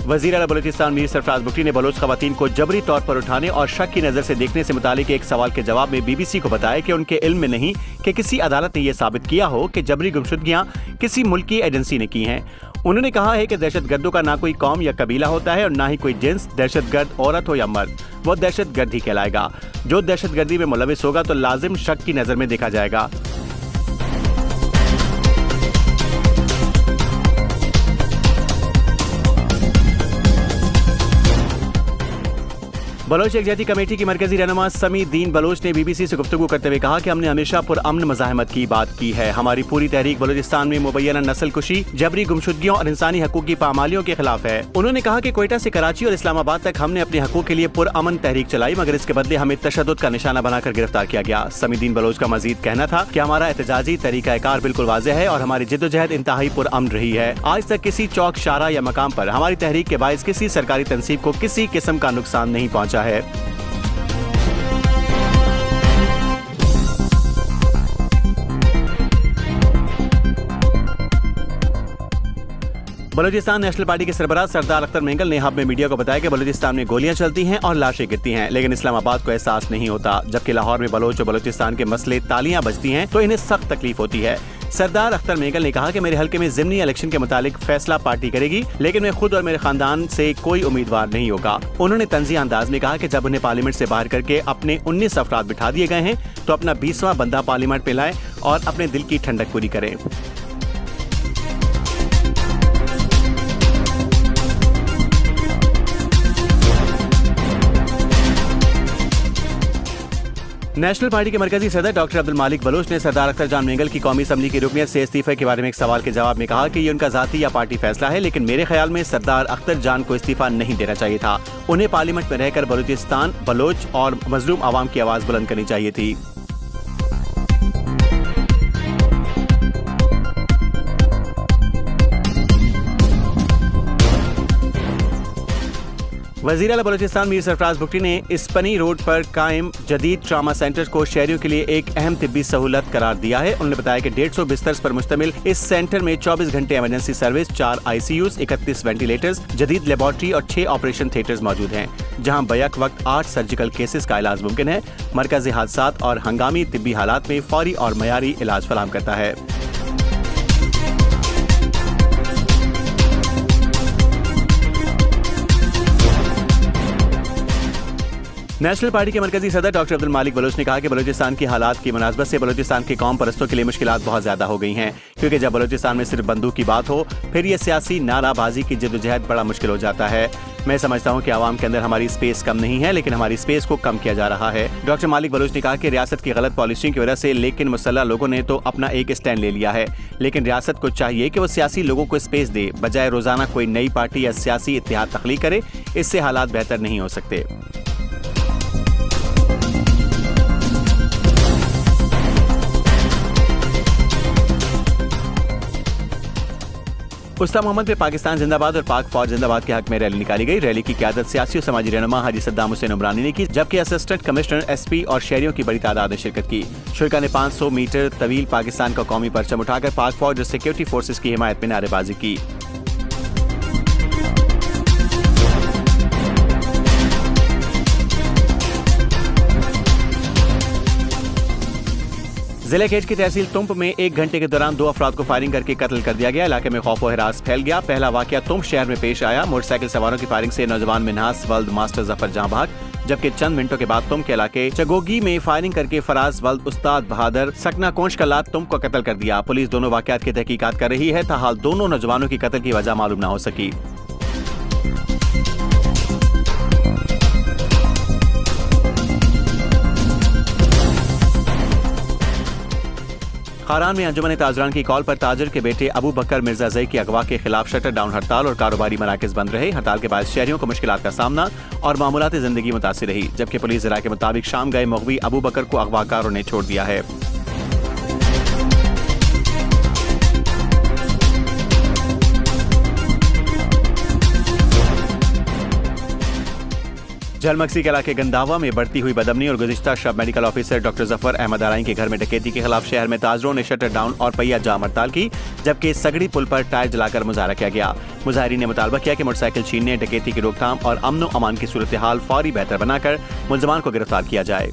वज़ीर आला बलूचिस्तान मीर सरफराज बुगटी ने बलोच खवातीन को जबरी तौर पर उठाने और शक की नजर से देखने से मुतालिक एक सवाल के जवाब में BBC को बताया कि उनके इल्म में नहीं कि किसी अदालत ने यह साबित किया हो कि जबरी गुमशुदगियां किसी मुल्क की एजेंसी ने की हैं। उन्होंने कहा है कि दहशतगर्दों का ना कोई कौम या कबीला होता है और ना ही कोई जिन्स, दहशतगर्द औरत हो या मर्द, वो दहशतगर्द ही कहलाएगा। जो दहशतगर्दी में मुलविस होगा तो लाजिम शक की नजर में देखा जाएगा। बलोच यकजहती कमेटी की मरकजी रहनुमा समी दीन बलोच ने BBC से गुफ्तगू करते हुए कहा कि हमने हमेशा पुरअमन मज़ाहमत की बात की है। हमारी पूरी तहरीक बलूचिस्तान में मुबैना नस्ल कुशी, जबरी गुमशुदगियों और इंसानी हकूक की पामालियों के खिलाफ है। उन्होंने कहा कि कोयटा से कराची और इस्लामाबाद तक हमने अपने हकूक के लिए पुरअमन तहरीक चलाई, मगर इसके बदले हमें तशद्दुद का निशाना बनाकर गिरफ्तार किया गया। समी दीन बलोच का मजीद कहना था कि हमारा एहतजाजी तरीकाकार बिल्कुल वाज़ेह है और हमारी जिद्दोजहद इंतहाई पुरअमन रही है। आज तक किसी चौक, शारा या मकाम पर हमारी तहरीक के बायस किसी सरकारी तंसीब को किसी किस्म का नुकसान नहीं पहुँचा है। बलूचिस्तान नेशनल पार्टी के सरबराह सरदार अख्तर मेंगल ने हब में मीडिया को बताया कि बलूचिस्तान में गोलियां चलती हैं और लाशें गिरती हैं, लेकिन इस्लामाबाद को एहसास नहीं होता। जबकि लाहौर में बलोच और बलूचिस्तान के मसले तालियां बजती हैं तो इन्हें सख्त तकलीफ होती है। सरदार अख्तर मेंगल ने कहा कि मेरे हल्के में ज़िमनी इलेक्शन के मुतालिक फैसला पार्टी करेगी, लेकिन मैं खुद और मेरे खानदान से कोई उम्मीदवार नहीं होगा। उन्होंने तंज़िया अंदाज में कहा कि जब उन्हें पार्लियामेंट से बाहर करके अपने 19 अफराद बिठा दिए गए हैं तो अपना 20वां बंदा पार्लियामेंट में लाएं और अपने दिल की ठंडक पूरी करें। नेशनल पार्टी के मरकजी सदर डॉक्टर अब्दुल मालिक बलोच ने सरदार अख्तर जान मेंगल की कौमी असम्बली की रुकनियत से इस्तीफे के बारे में एक सवाल के जवाब में कहा कि ये उनका जाती या पार्टी फैसला है, लेकिन मेरे ख्याल में सरदार अख्तर जान को इस्तीफा नहीं देना चाहिए था। उन्हें पार्लियामेंट में रहकर बलूचिस्तान, बलोच और मजलूम आवाम की आवाज बुलंद करनी चाहिए थी। वज़ीर आला बलूचिस्तान मीर सरफराज बुगटी ने इस्पनी रोड पर कायम जदीद ट्रामा सेंटर को शहरियों के लिए एक अहम तिब्बी सहूलत करार दिया है। उन्होंने बताया कि 150 बिस्तर पर मुश्तमिल इस सेंटर में 24 घंटे इमरजेंसी सर्विस, 4 ICUs, 31 वेंटिलेटर्स, जदीद लेबॉर्ट्री और 6 ऑपरेशन थिएटर्स मौजूद हैं, जहां बैक वक्त 8 सर्जिकल केसेस का इलाज मुमकिन है। मरकजी हादसात और हंगामी तिब्बी हालात में फौरी और मयारी इलाज फराहम करता है। नेशनल पार्टी के मरकजी सदर डॉक्टर अब्दुल मालिक बलोच ने कहा कि बलूचिस्तान की हालात की मुनासबत से बलूचिस्तान के कौम परस्तों के लिए मुश्किलात बहुत ज्यादा हो गई हैं, क्योंकि जब बलूचिस्तान में सिर्फ बंदूक की बात हो फिर ये सियासी नाराबाजी की जद्दोजहद बड़ा मुश्किल हो जाता है। मैं समझता हूँ कि आवाम के अंदर हमारी स्पेस कम नहीं है, लेकिन हमारी स्पेस को कम किया जा रहा है। डॉक्टर मालिक बलोच ने कहा कि रियासत की गलत पॉलिसियों की वजह से लेकिन मुसल्लह लोगों ने तो अपना एक स्टैंड ले लिया है, लेकिन रियासत को चाहिए कि वो सियासी लोगों को स्पेस दे, बजाय रोजाना कोई नई पार्टी या सियासी इत्तेहाद तख्लीक करे। इससे हालात बेहतर नहीं हो सकते। उस्ताद मोहम्मद पे पाकिस्तान जिंदाबाद और पाक फौज जिंदाबाद के हक में रैली निकाली गई। रैली की क़यादत सियासी और समाजी रहनुमा हाजी सद्दाम हुसैन उमरानी ने की, जबकि असिस्टेंट कमिश्नर, SP और शहरियों की बड़ी तादाद ने शिरकत की। शुरका ने 500 मीटर तवील पाकिस्तान का कौमी परचम उठाकर पाक फौज और सिक्योरिटी फोर्सेज की हिमायत में नारेबाजी की। जिले केज की तहसील तुंप में 1 घंटे के दौरान 2 अफराद को फायरिंग करके कत्ल कर दिया गया। इलाके में खौफ व हिरास फैल गया। पहला वाकया तुंप शहर में पेश आया। मोटरसाइकिल सवारों की फायरिंग से नौजवान मिन्हास वल्द मास्टर जफर जहां भाग, जबकि चंद मिनटों के बाद तुंप के इलाके चगोगी में फायरिंग करके फराज वल्द उस्ताद बहादुर सकना कोंश कलात तुंप को कत्ल कर दिया। पुलिस दोनों वाकयात की तहकीकात कर रही है। ताहाल दोनों नौजवानों की कत्ल की वजह मालूम न हो सकी। खारान में अंजुमन ताजरान की कॉल पर ताजर के बेटे अबू बकर मिर्जा जई की अगवा के खिलाफ शटर डाउन हड़ताल और कारोबारी मराकज बंद रहे। हड़ताल के बाद शहरियों को मुश्किलात का सामना और मामूलाती जिंदगी मुतासिर रही, जबकि पुलिस ज़रा के मुताबिक शाम गए मुग़वी अबू बकर को अगवाकारों ने छोड़ दिया है। जलमक्सी के इलाके गंदावा में बढ़ती हुई बदअमनी और गुज़िश्ता शब medical officer doctor Zafar Ahmad Arain के घर में डकैती के खिलाफ शहर में ताजरों ने शटर डाउन और पहिया जाम हड़ताल की, जबकि सगड़ी पुल पर टायर जलाकर मुजाहरा किया गया। मुजाहिरीन ने मुतालबा किया कि मोटरसाइकिल छीनने, डकैती की रोकथाम और अमन अमान की सूरत हाल फौरी बेहतर बनाकर मुलजमान को गिरफ्तार किया जाए।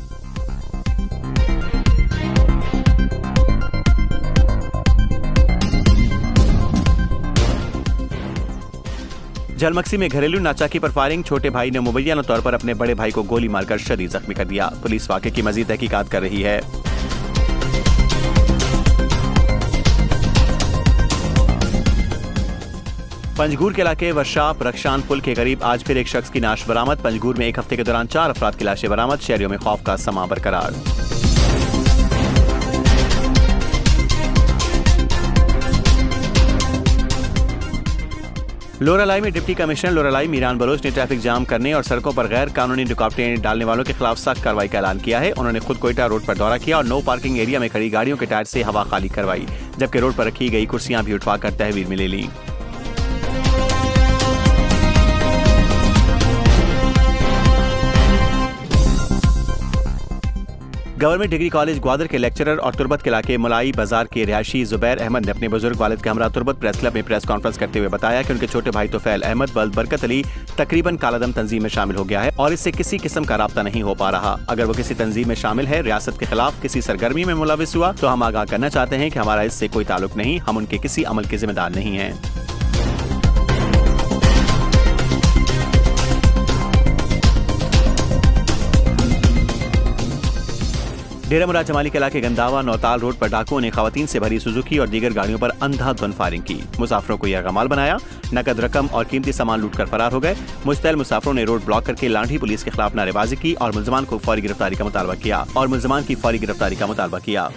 जलमक्सी में घरेलू नाचाकी पर फायरिंग, छोटे भाई ने मुबैना तौर पर अपने बड़े भाई को गोली मारकर शदीद जख्मी कर दिया। पुलिस वाक़े की मजीद तहकीकात कर रही है। पंजगूर के इलाके वर्षाप रक्षान पुल के करीब आज फिर एक शख्स की लाश बरामद। पंजगूर में एक हफ्ते के दौरान 4 अफराद की लाशें बरामद, शहरियों में खौफ का समा बरकरार। लोरालाई में डिप्टी कमिश्नर लोरालाई मीरान बलोच ने ट्रैफिक जाम करने और सड़कों पर गैर कानूनी रुकावटें डालने वालों के खिलाफ सख्त कार्रवाई का ऐलान किया है। उन्होंने खुद कोयटा रोड पर दौरा किया और नो पार्किंग एरिया में खड़ी गाड़ियों के टायर से हवा खाली करवाई, जबकि रोड पर रखी गई कुर्सियां भी उठवाकर तहवील में ले ली। गवर्नमेंट डिग्री कॉलेज ग्वादर के लेक्चरर और तुर्बत के इलाके मुलाई बाजार के रिहायशी जुबैर अहमद ने अपने बुजुर्ग वालिद के हमरा तुर्बत प्रेस क्लब में प्रेस कॉन्फ्रेंस करते हुए बताया कि उनके छोटे भाई तोफैल अहमद वल्द बरकत अली तकरीबन कालादम तंजीम में शामिल हो गया है और इससे किसी किस्म का राब्ता नहीं हो पा रहा। अगर वो किसी तंजीम में शामिल है, रियासत के खिलाफ किसी सरगर्मी में मुलविस हुआ, तो हम आगाह करना चाहते हैं कि हमारा इससे कोई ताल्लुक नहीं, हम उनके किसी अमल के जिम्मेदार नहीं हैं। डेरा मुराद जमाली के इलाके गंदावा नौताल रोड पर डाकुओं ने खवातीन से भरी सुजुकी और दीगर गाड़ियों पर अंधाधुंध फायरिंग की। मुसाफिरों को यरगमाल बनाया, नकद रकम और कीमती सामान लूटकर फरार हो गए। मुश्तैल मुसाफिरों ने रोड ब्लॉक करके लाठी पुलिस के खिलाफ नारेबाजी की और मुलजमान की फौरी गिरफ्तारी का मुतालबा किया।